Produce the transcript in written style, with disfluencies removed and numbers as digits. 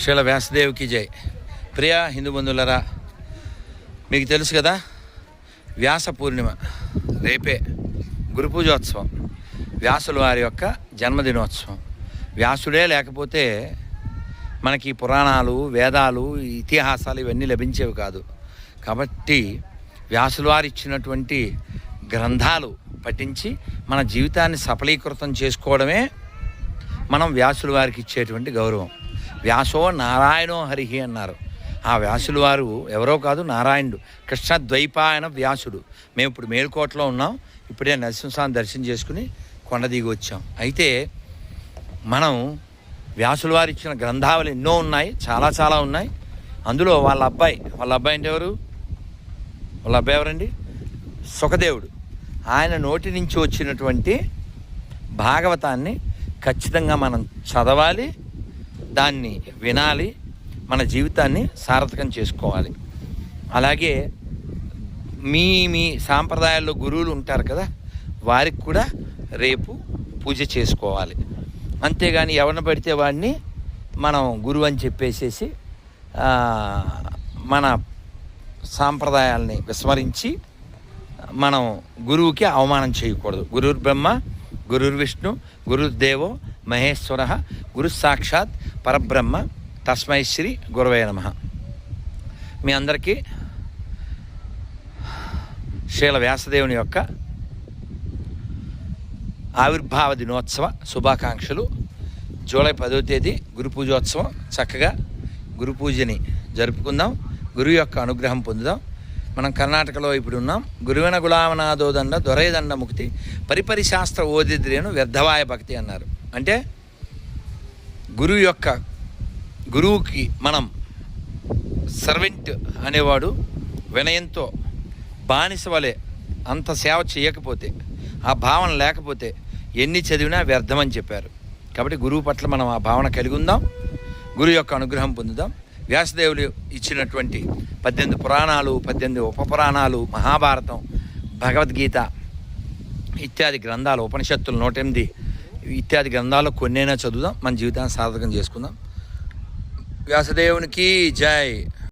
శ్రీల వ్యాసదేవ్కి జై. ప్రియ హిందూ బంధువులరా, మీకు తెలుసు కదా, వ్యాస పూర్ణిమ రేపే, గురు పూజోత్సవం, వ్యాసుల వారి యొక్క జన్మదినోత్సవం. వ్యాసుడే లేకపోతే మనకి పురాణాలు, వేదాలు, ఇతిహాసాలు ఇవన్నీ లభించేవి కాదు. కాబట్టి వ్యాసుల వారు ఇచ్చినటువంటి గ్రంథాలు పఠించి మన జీవితాన్ని సఫలీకృతం చేసుకోవడమే మనం వ్యాసుల వారికి ఇచ్చేటువంటి గౌరవం. వ్యాసో నారాయణో హరిహి అన్నారు. ఆ వ్యాసుల వారు ఎవరో కాదు, నారాయణుడు, కృష్ణద్వైపాయన వ్యాసుడు. మేము ఇప్పుడు మేలుకోటలో ఉన్నాం. ఇప్పుడే నరసింహస్వామి దర్శనం చేసుకుని కొండ దిగి వచ్చాం. అయితే మనం వ్యాసుల వారు ఇచ్చిన గ్రంథాలు ఎన్నో ఉన్నాయి, చాలా ఉన్నాయి. అందులో వాళ్ళ అబ్బాయి అంటే ఎవరు? వాళ్ళ అబ్బాయి ఎవరండి? సుఖదేవుడు. ఆయన నోటి నుంచి వచ్చినటువంటి భాగవతాన్ని ఖచ్చితంగా మనం చదవాలి, దాన్ని వినాలి, మన జీవితాన్ని సార్థకం చేసుకోవాలి. అలాగే మీ సాంప్రదాయాల్లో గురువులు ఉంటారు కదా, వారికి కూడా రేపు పూజ చేసుకోవాలి. అంతేగాని ఎవరిని పడితే వాడిని మనం గురువు అని చెప్పేసేసి మన సాంప్రదాయాల్ని విస్మరించి మనం గురువుకి అవమానం చేయకూడదు. గురుర్ బ్రహ్మ, గురుర్ విష్ణు, గురుర్దేవో మహేశ్వర, గురు సాక్షాత్ పరబ్రహ్మ, తస్మై శ్రీ గురవే నమః. మీ అందరికీ శ్రీల వ్యాసదేవుని యొక్క ఆవిర్భావ దినోత్సవ శుభాకాంక్షలు. జూలై 10వ తేదీ గురు పూజోత్సవం. చక్కగా గురు పూజని జరుపుకుందాం, గురువు యొక్క అనుగ్రహం పొందుదాం. మనం కర్ణాటకలో ఇప్పుడు ఉన్నాం. గురువిన గులామనాదోదండ దొరైదండ ముక్తి, పరిపరి శాస్త్ర ఓదిద్రేను వ్యర్థవాయ భక్తి అన్నారు. అంటే గురువుకి మనం సర్వెంట్ అనేవాడు వినయంతో బానిస వలె అంత సేవ చేయకపోతే, ఆ భావన లేకపోతే ఎన్ని చదివినా వ్యర్థమని చెప్పారు. కాబట్టి గురువు పట్ల మనం ఆ భావన కలిగి ఉందాం, గురువు యొక్క అనుగ్రహం పొందుదాం. వ్యాసదేవులు ఇచ్చినటువంటి 18 పురాణాలు, 18 ఉపపురాణాలు, మహాభారతం, భగవద్గీత ఇత్యాది గ్రంథాలు, ఉపనిషత్తులు 108 ఇత్యాది గ్రంథాలు కొన్నైనా చదువుదాం, మన జీవితాన్ని సార్థకం చేసుకుందాం. వ్యాసదేవునికి జై.